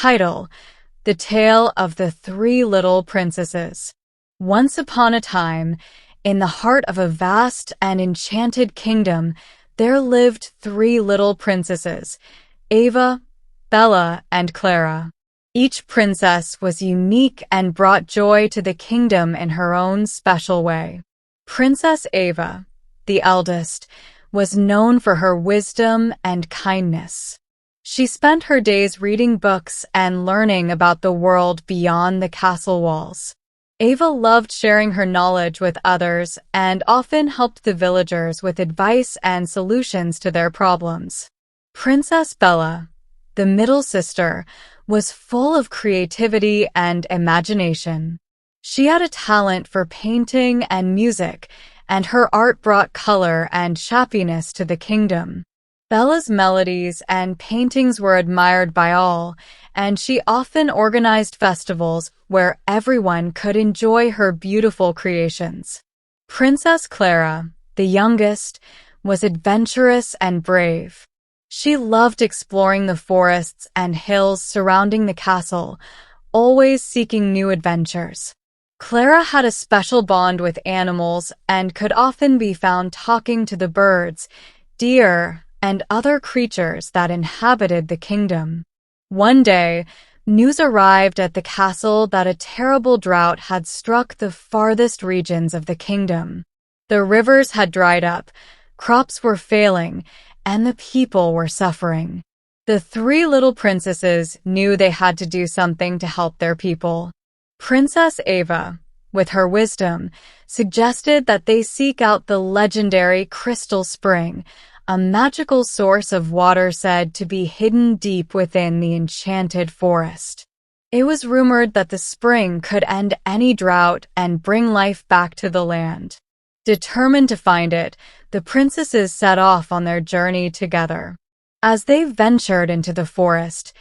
Title: The Tale of the Three Little Princesses. Once upon a time, in the heart of a vast and enchanted kingdom, there lived three little princesses: Ava, Bella, and Clara. Each princess was unique and brought joy to the kingdom in her own special way. Princess Ava, the eldest, was known for her wisdom and kindness. She spent her days reading books and learning about the world beyond the castle walls. Ava loved sharing her knowledge with others and often helped the villagers with advice and solutions to their problems. Princess Bella, the middle sister, was full of creativity and imagination. She had a talent for painting and music, and her art brought color and happiness to the kingdom. Bella's melodies and paintings were admired by all, and she often organized festivals where everyone could enjoy her beautiful creations. Princess Clara, the youngest, was adventurous and brave. She loved exploring the forests and hills surrounding the castle, always seeking new adventures. Clara had a special bond with animals and could often be found talking to the birds, deer, and other creatures that inhabited the kingdom. One day, news arrived at the castle that a terrible drought had struck the farthest regions of the kingdom. The rivers had dried up, crops were failing, and the people were suffering. The three little princesses knew they had to do something to help their people. Princess Ava, with her wisdom, suggested that they seek out the legendary Crystal Spring, a magical source of water said to be hidden deep within the enchanted forest. It was rumored that the spring could end any drought and bring life back to the land. Determined to find it, the princesses set off on their journey together. As they ventured into the forest,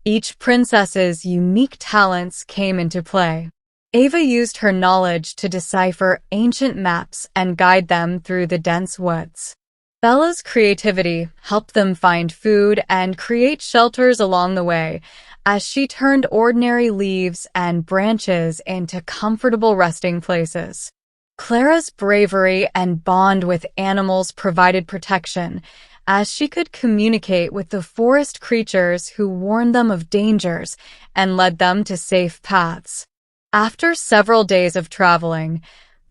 each princess's unique talents came into play. Ava used her knowledge to decipher ancient maps and guide them through the dense woods. Bella's creativity helped them find food and create shelters along the way, as she turned ordinary leaves and branches into comfortable resting places. Clara's bravery and bond with animals provided protection, as she could communicate with the forest creatures who warned them of dangers and led them to safe paths. After several days of traveling,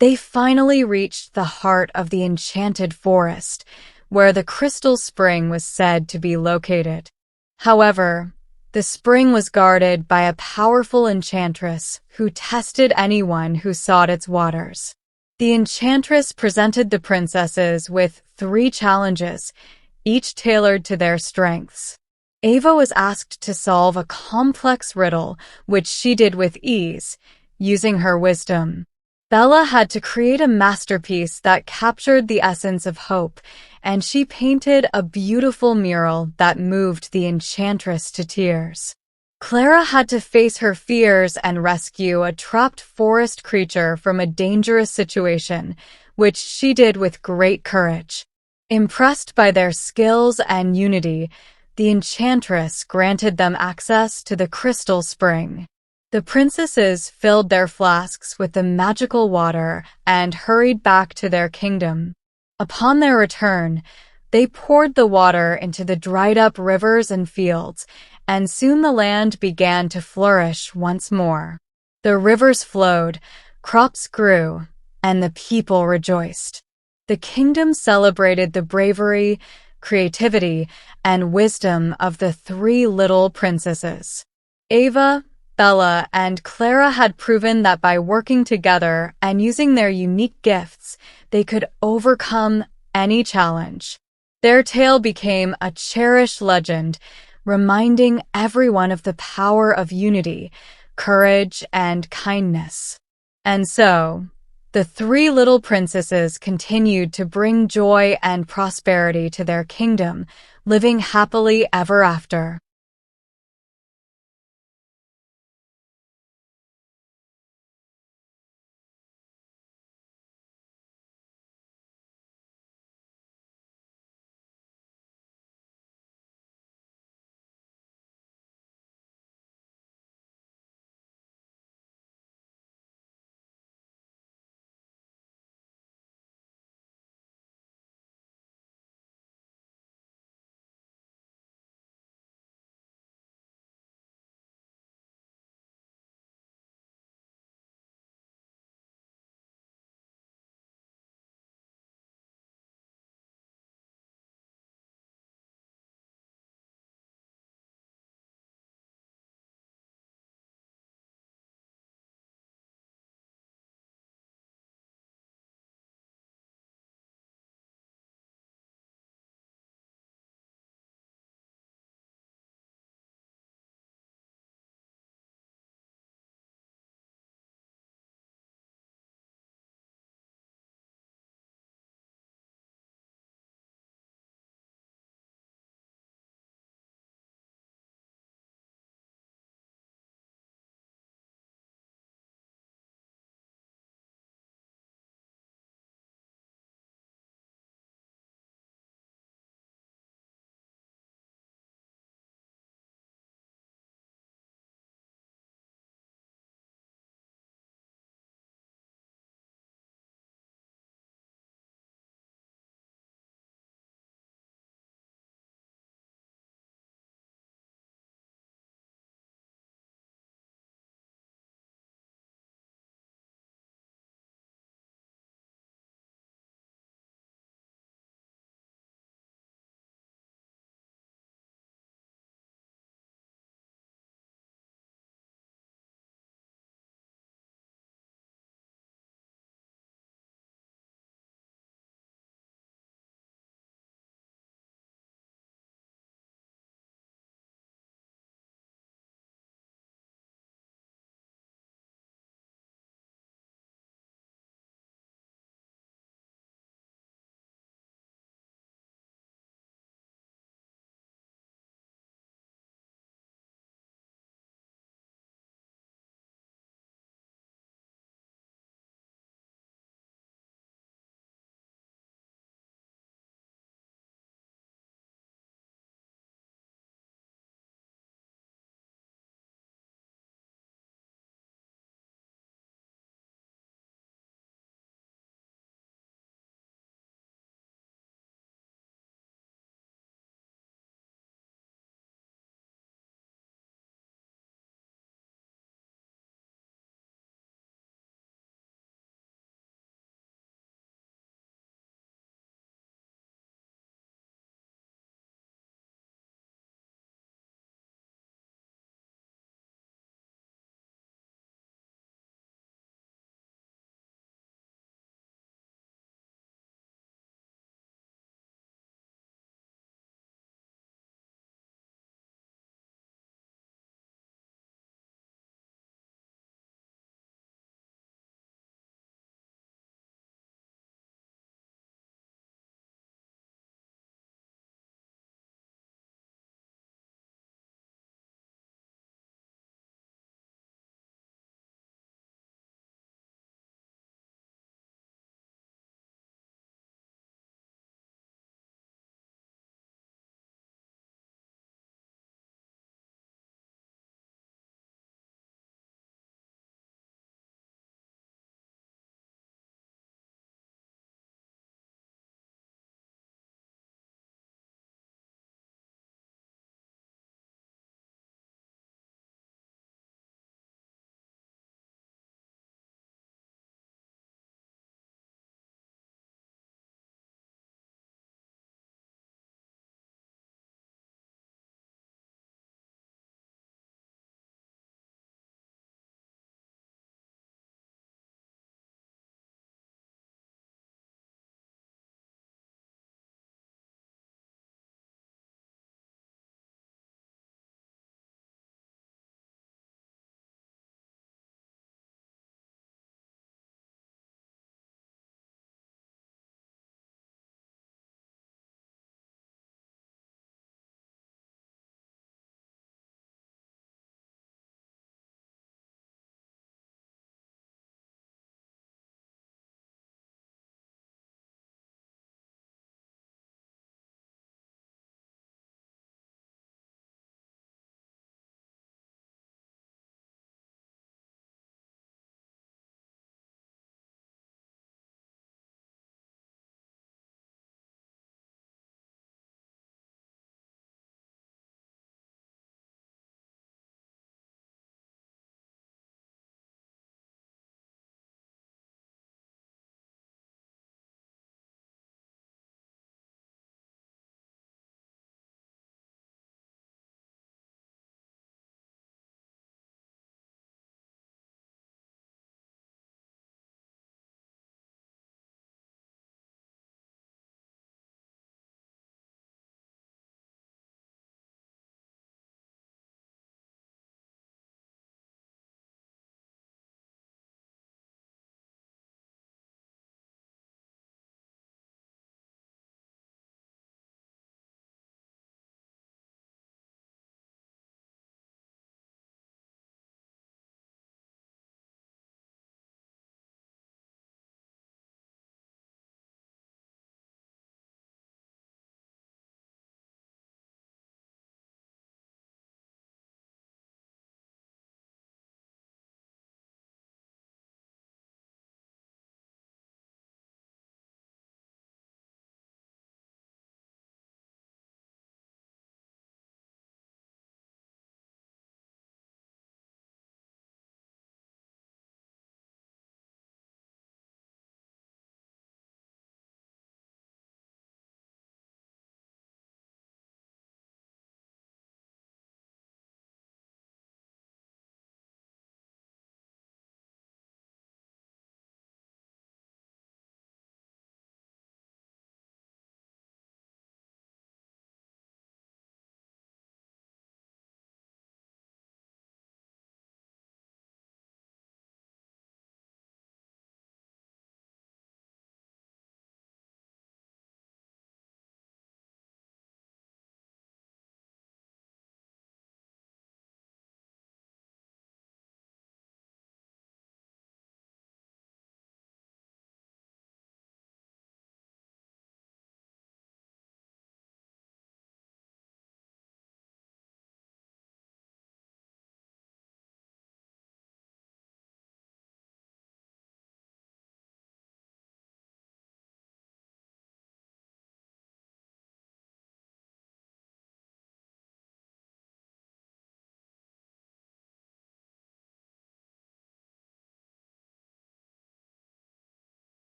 they finally reached the heart of the enchanted forest, where the Crystal Spring was said to be located. However, the spring was guarded by a powerful enchantress who tested anyone who sought its waters. The enchantress presented the princesses with 3 challenges, each tailored to their strengths. Ava was asked to solve a complex riddle, which she did with ease, using her wisdom. Bella had to create a masterpiece that captured the essence of hope, and she painted a beautiful mural that moved the enchantress to tears. Clara had to face her fears and rescue a trapped forest creature from a dangerous situation, which she did with great courage. Impressed by their skills and unity, the enchantress granted them access to the Crystal Spring. The princesses filled their flasks with the magical water and hurried back to their kingdom. Upon their return, they poured the water into the dried-up rivers and fields, and soon the land began to flourish once more. The rivers flowed, crops grew, and the people rejoiced. The kingdom celebrated the bravery, creativity, and wisdom of the 3 little princesses. Ava, Bella, and Clara had proven that by working together and using their unique gifts, they could overcome any challenge. Their tale became a cherished legend, reminding everyone of the power of unity, courage, and kindness. And so, the 3 little princesses continued to bring joy and prosperity to their kingdom, living happily ever after.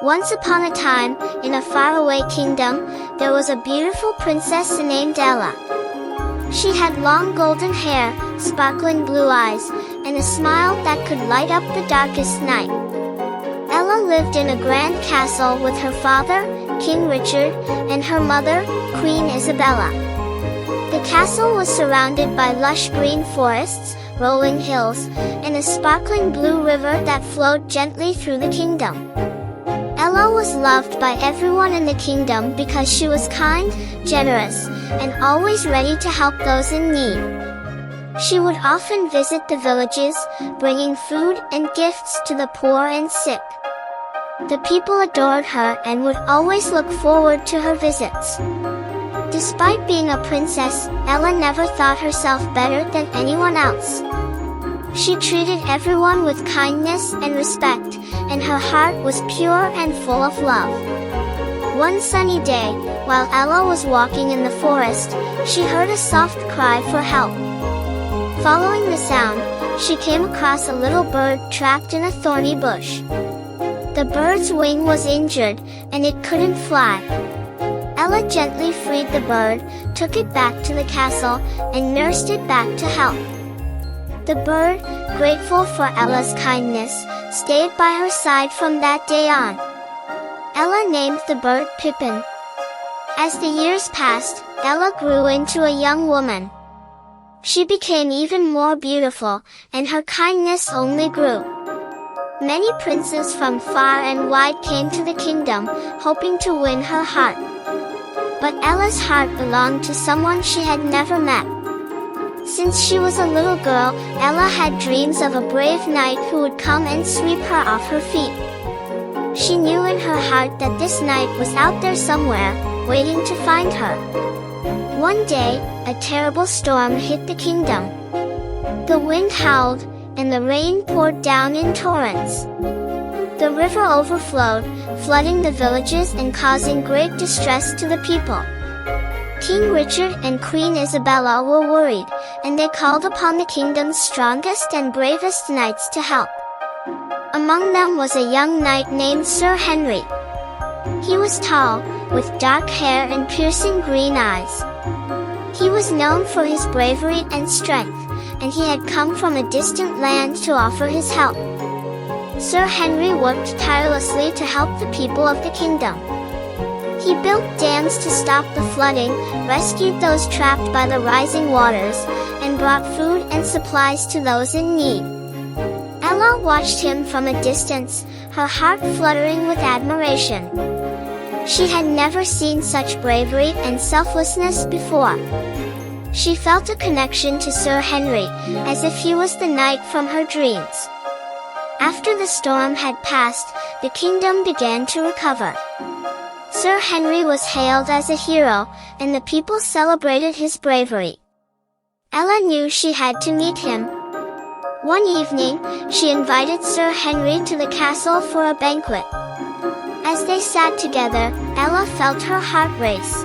Once upon a time, in a faraway kingdom, there was a beautiful princess named Ella. She had long golden hair, sparkling blue eyes, and a smile that could light up the darkest night. Ella lived in a grand castle with her father, King Richard, and her mother, Queen Isabella. The castle was surrounded by lush green forests, rolling hills, and a sparkling blue river that flowed gently through the kingdom. Ella was loved by everyone in the kingdom because she was kind, generous, and always ready to help those in need. She would often visit the villages, bringing food and gifts to the poor and sick. The people adored her and would always look forward to her visits. Despite being a princess, Ella never thought herself better than anyone else. She treated everyone with kindness and respect, and her heart was pure and full of love. One sunny day, while Ella was walking in the forest, she heard a soft cry for help. Following the sound, she came across a little bird trapped in a thorny bush. The bird's wing was injured, and it couldn't fly. Ella gently freed the bird, took it back to the castle, and nursed it back to health. The bird, grateful for Ella's kindness, stayed by her side from that day on. Ella named the bird Pippin. As the years passed, Ella grew into a young woman. She became even more beautiful, and her kindness only grew. Many princes from far and wide came to the kingdom, hoping to win her heart. But Ella's heart belonged to someone she had never met. Since she was a little girl, Ella had dreams of a brave knight who would come and sweep her off her feet. She knew in her heart that this knight was out there somewhere, waiting to find her. One day, a terrible storm hit the kingdom. The wind howled, and the rain poured down in torrents. The river overflowed, flooding the villages and causing great distress to the people. King Richard and Queen Isabella were worried, and they called upon the kingdom's strongest and bravest knights to help. Among them was a young knight named Sir Henry. He was tall, with dark hair and piercing green eyes. He was known for his bravery and strength, and he had come from a distant land to offer his help. Sir Henry worked tirelessly to help the people of the kingdom. He built dams to stop the flooding, rescued those trapped by the rising waters, and brought food and supplies to those in need. Ella watched him from a distance, her heart fluttering with admiration. She had never seen such bravery and selflessness before. She felt a connection to Sir Henry, as if he was the knight from her dreams. After the storm had passed, the kingdom began to recover. Sir Henry was hailed as a hero, and the people celebrated his bravery. Ella knew she had to meet him. One evening, she invited Sir Henry to the castle for a banquet. As they sat together, Ella felt her heart race.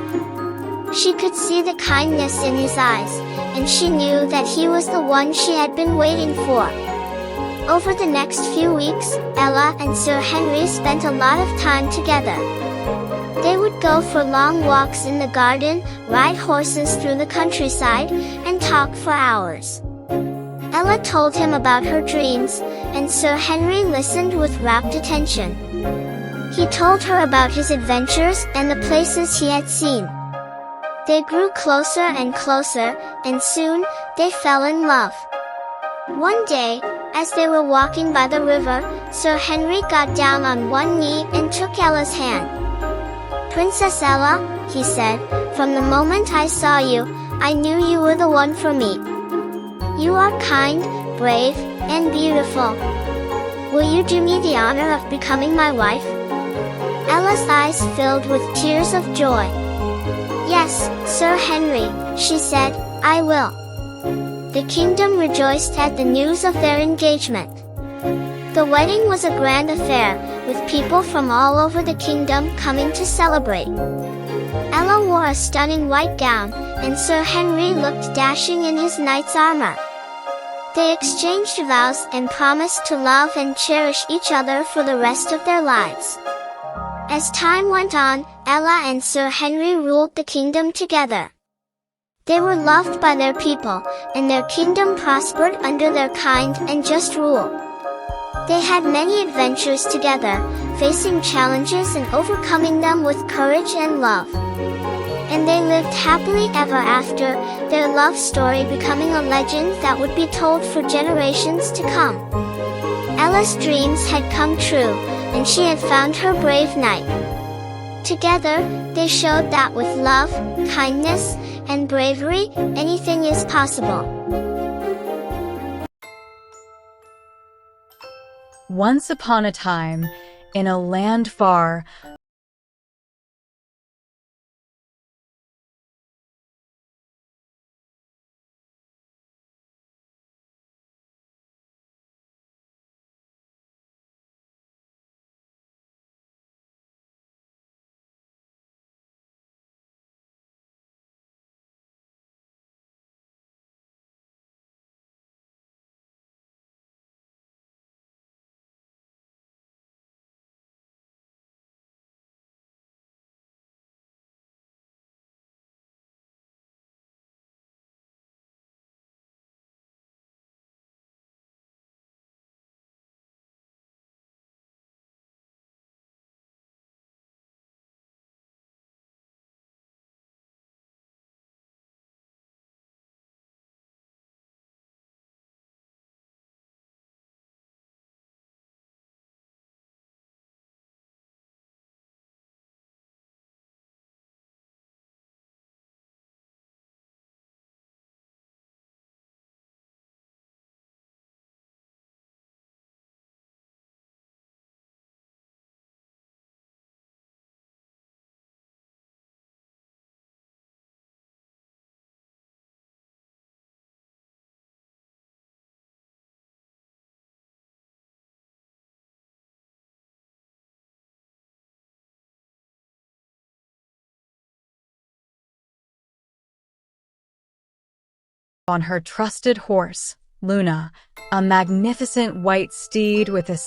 She could see the kindness in his eyes, and she knew that he was the one she had been waiting for. Over the next few weeks, Ella and Sir Henry spent a lot of time together. They would go for long walks in the garden, ride horses through the countryside, and talk for hours. Ella told him about her dreams, and Sir Henry listened with rapt attention. He told her about his adventures and the places he had seen. They grew closer and closer, and soon, they fell in love. One day, as they were walking by the river, Sir Henry got down on one knee and took Ella's hand. "Princess Ella," he said, "from the moment I saw you, I knew you were the one for me. You are kind, brave, and beautiful. Will you do me the honor of becoming my wife?" Ella's eyes filled with tears of joy. "Yes, Sir Henry," she said, "I will." The kingdom rejoiced at the news of their engagement. The wedding was a grand affair, with people from all over the kingdom coming to celebrate. Ella wore a stunning white gown, and Sir Henry looked dashing in his knight's armor. They exchanged vows and promised to love and cherish each other for the rest of their lives. As time went on, Ella and Sir Henry ruled the kingdom together. They were loved by their people, and their kingdom prospered under their kind and just rule. They had many adventures together, facing challenges and overcoming them with courage and love. And they lived happily ever after, their love story becoming a legend that would be told for generations to come. Ella's dreams had come true, and she had found her brave knight. Together, they showed that with love, kindness, and bravery, anything is possible. Once upon a time, in a land far, on her trusted horse, Luna, a magnificent white steed with a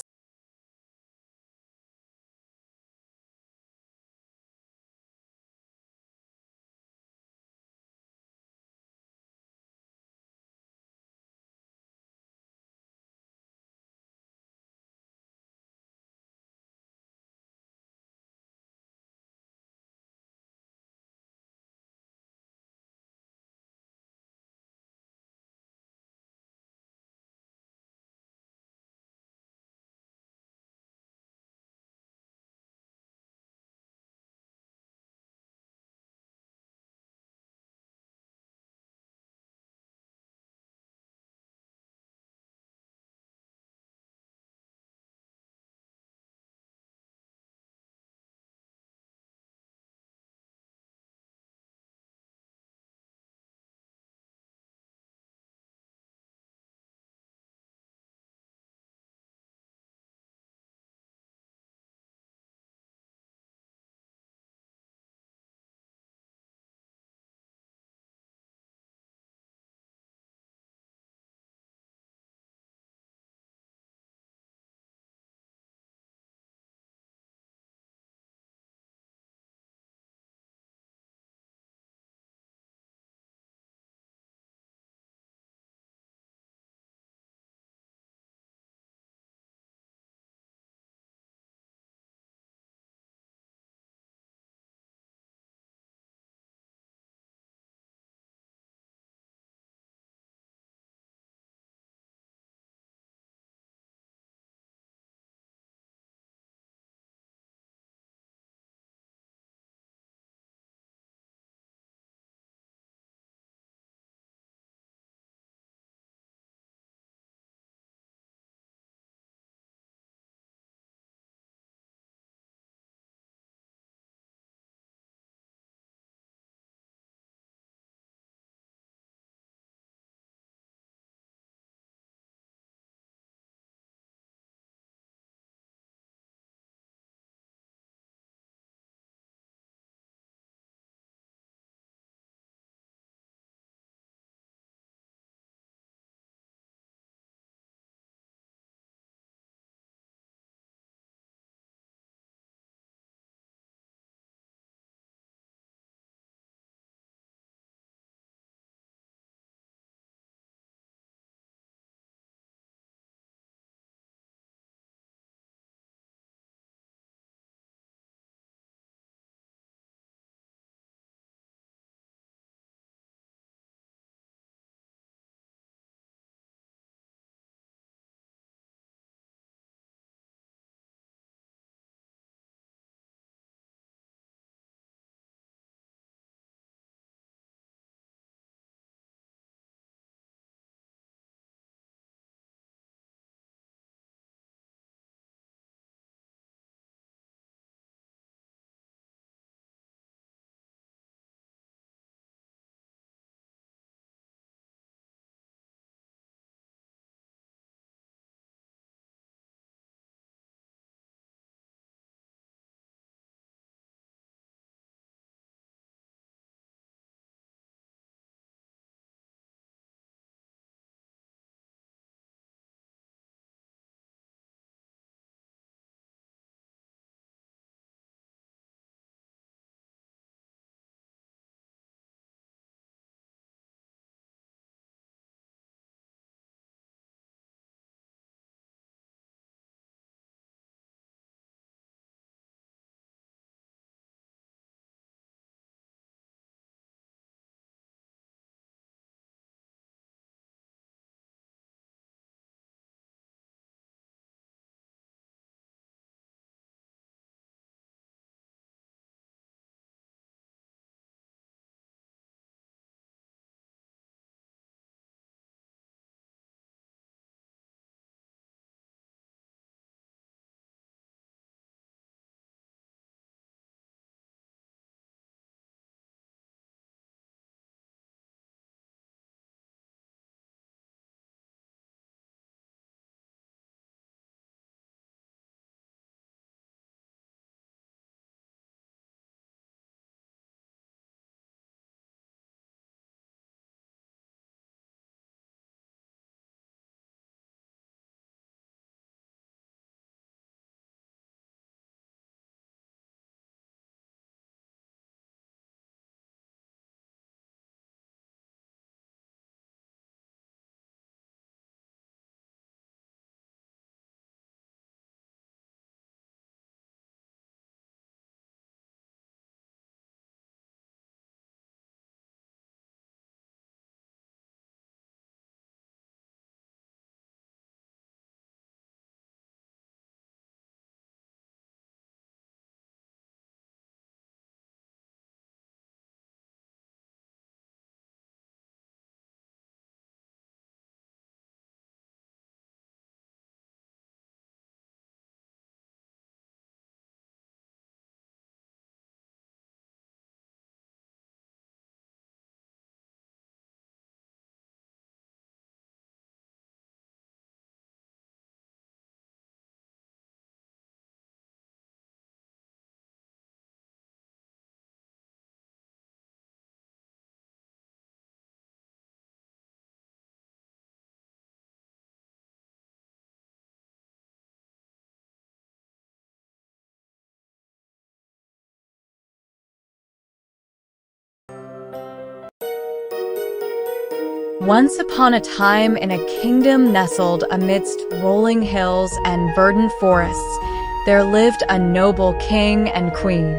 Once upon a time, in a kingdom nestled amidst rolling hills and verdant forests, there lived a noble king and queen.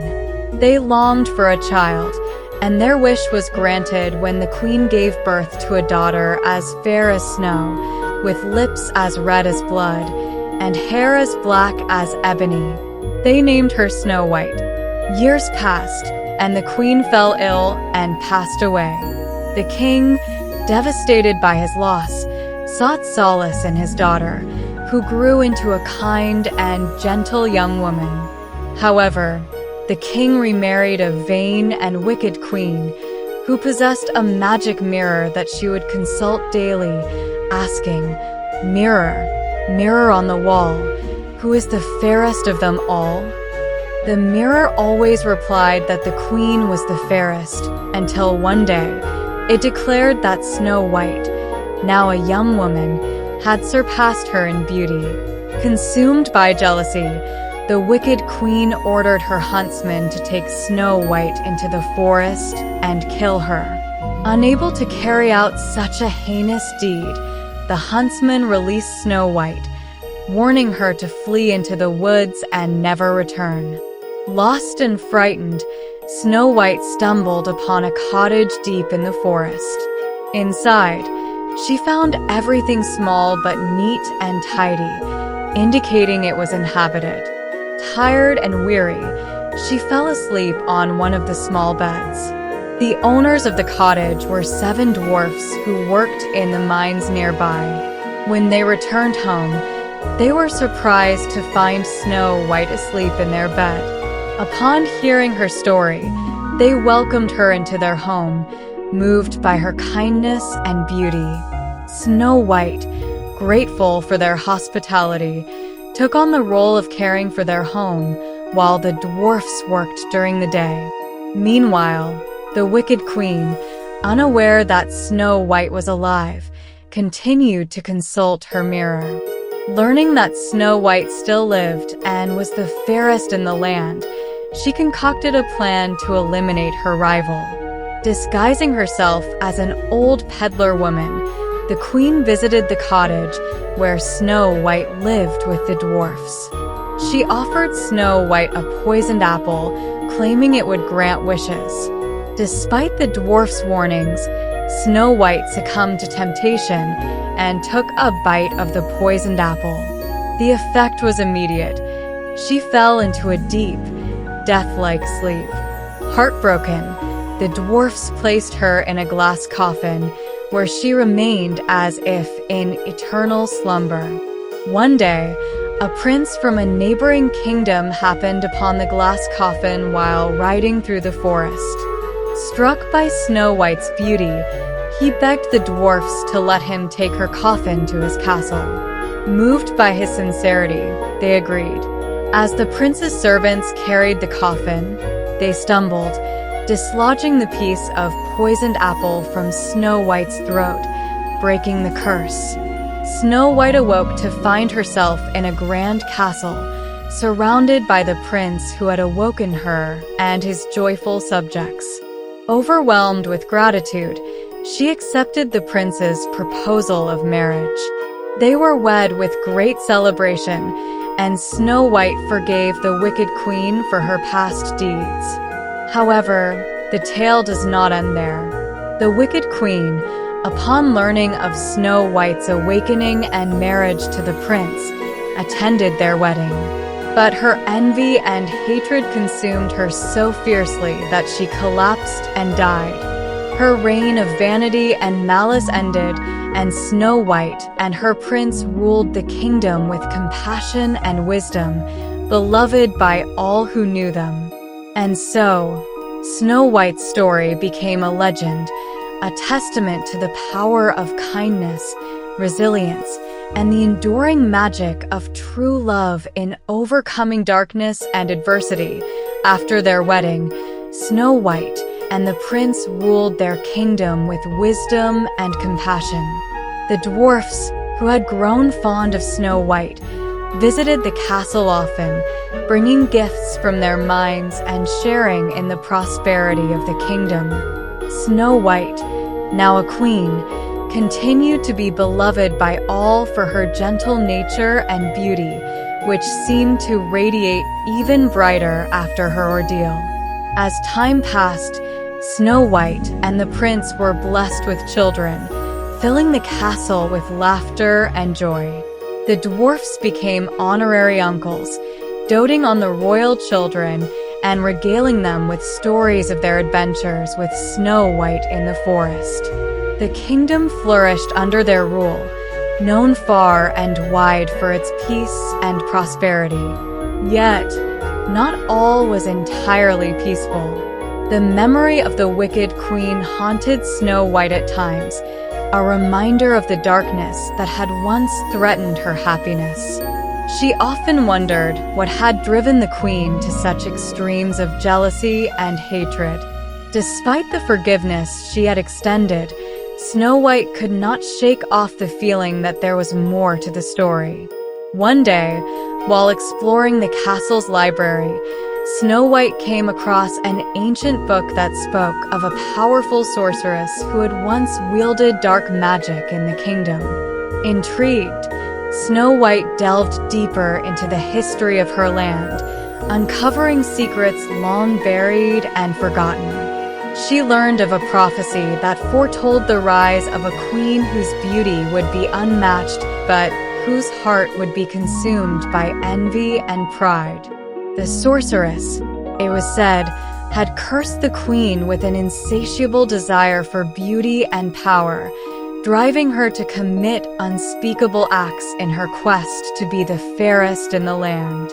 They longed for a child, and their wish was granted when the queen gave birth to a daughter as fair as snow, with lips as red as blood, and hair as black as ebony. They named her Snow White. Years passed, and the queen fell ill and passed away. The king, devastated by his loss, sought solace in his daughter, who grew into a kind and gentle young woman. However, the king remarried a vain and wicked queen, who possessed a magic mirror that she would consult daily, asking, "Mirror, mirror on the wall, who is the fairest of them all?" The mirror always replied that the queen was the fairest, until one day it declared that Snow White, now a young woman, had surpassed her in beauty. Consumed by jealousy, the wicked queen ordered her huntsman to take Snow White into the forest and kill her. Unable to carry out such a heinous deed, the huntsman released Snow White, warning her to flee into the woods and never return. Lost and frightened, Snow White stumbled upon a cottage deep in the forest. Inside, she found everything small but neat and tidy, indicating it was inhabited. Tired and weary, she fell asleep on one of the small beds. The owners of the cottage were 7 dwarfs who worked in the mines nearby. When they returned home, they were surprised to find Snow White asleep in their bed. Upon hearing her story, they welcomed her into their home, moved by her kindness and beauty. Snow White, grateful for their hospitality, took on the role of caring for their home while the dwarfs worked during the day. Meanwhile, the wicked queen, unaware that Snow White was alive, continued to consult her mirror. Learning that Snow White still lived and was the fairest in the land, she concocted a plan to eliminate her rival. Disguising herself as an old peddler woman, the queen visited the cottage where Snow White lived with the dwarfs. She offered Snow White a poisoned apple, claiming it would grant wishes. Despite the dwarfs' warnings, Snow White succumbed to temptation and took a bite of the poisoned apple. The effect was immediate. She fell into a deep, death-like sleep. Heartbroken, the dwarfs placed her in a glass coffin, where she remained as if in eternal slumber. One day, a prince from a neighboring kingdom happened upon the glass coffin while riding through the forest. Struck by Snow White's beauty, he begged the dwarfs to let him take her coffin to his castle. Moved by his sincerity, they agreed. As the prince's servants carried the coffin, they stumbled, dislodging the piece of poisoned apple from Snow White's throat, breaking the curse. Snow White awoke to find herself in a grand castle, surrounded by the prince who had awoken her and his joyful subjects. Overwhelmed with gratitude, she accepted the prince's proposal of marriage. They were wed with great celebration, and Snow White forgave the wicked queen for her past deeds. However, the tale does not end there. The wicked queen, upon learning of Snow White's awakening and marriage to the prince, attended their wedding. But her envy and hatred consumed her so fiercely that she collapsed and died. Her reign of vanity and malice ended, and Snow White and her prince ruled the kingdom with compassion and wisdom, beloved by all who knew them. And so, Snow White's story became a legend, a testament to the power of kindness, resilience, and the enduring magic of true love in overcoming darkness and adversity. After their wedding, Snow White and the prince ruled their kingdom with wisdom and compassion. The dwarfs, who had grown fond of Snow White, visited the castle often, bringing gifts from their mines and sharing in the prosperity of the kingdom. Snow White, now a queen, continued to be beloved by all for her gentle nature and beauty, which seemed to radiate even brighter after her ordeal. As time passed, Snow White and the prince were blessed with children, filling the castle with laughter and joy. The dwarfs became honorary uncles, doting on the royal children and regaling them with stories of their adventures with Snow White in the forest. The kingdom flourished under their rule, known far and wide for its peace and prosperity. Yet, not all was entirely peaceful. The memory of the wicked queen haunted Snow White at times, a reminder of the darkness that had once threatened her happiness. She often wondered what had driven the queen to such extremes of jealousy and hatred. Despite the forgiveness she had extended, Snow White could not shake off the feeling that there was more to the story. One day, while exploring the castle's library, Snow White came across an ancient book that spoke of a powerful sorceress who had once wielded dark magic in the kingdom. Intrigued, Snow White delved deeper into the history of her land, uncovering secrets long buried and forgotten. She learned of a prophecy that foretold the rise of a queen whose beauty would be unmatched, but whose heart would be consumed by envy and pride. The sorceress, it was said, had cursed the queen with an insatiable desire for beauty and power, driving her to commit unspeakable acts in her quest to be the fairest in the land.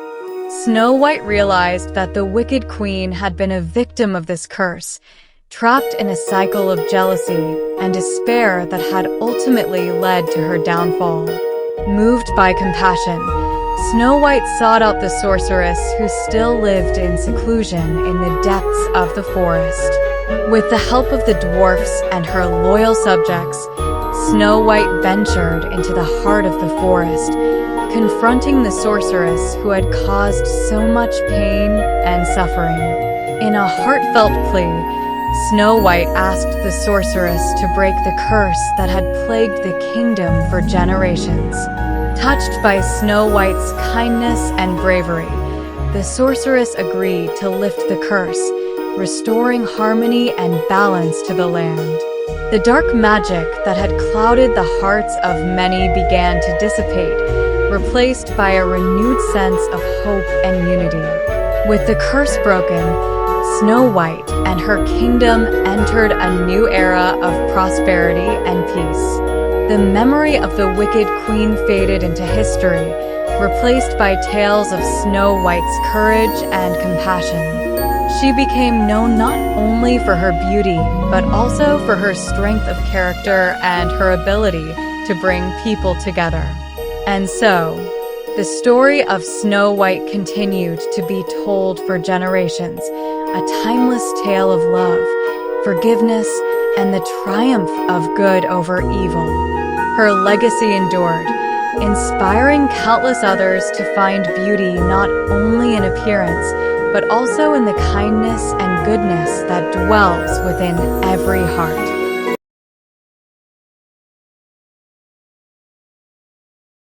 Snow White realized that the wicked queen had been a victim of this curse, trapped in a cycle of jealousy and despair that had ultimately led to her downfall. Moved by compassion, Snow White sought out the sorceress who still lived in seclusion in the depths of the forest. With the help of the dwarfs and her loyal subjects, Snow White ventured into the heart of the forest, confronting the sorceress who had caused so much pain and suffering. In a heartfelt plea, Snow White asked the sorceress to break the curse that had plagued the kingdom for generations. Touched by Snow White's kindness and bravery, the sorceress agreed to lift the curse, restoring harmony and balance to the land. The dark magic that had clouded the hearts of many began to dissipate, replaced by a renewed sense of hope and unity. With the curse broken, Snow White and her kingdom entered a new era of prosperity and peace. The memory of the wicked queen faded into history, replaced by tales of Snow White's courage and compassion. She became known not only for her beauty, but also for her strength of character and her ability to bring people together. And so, the story of Snow White continued to be told for generations, a timeless tale of love, forgiveness, and the triumph of good over evil. Her legacy endured, inspiring countless others to find beauty not only in appearance, but also in the kindness and goodness that dwells within every heart.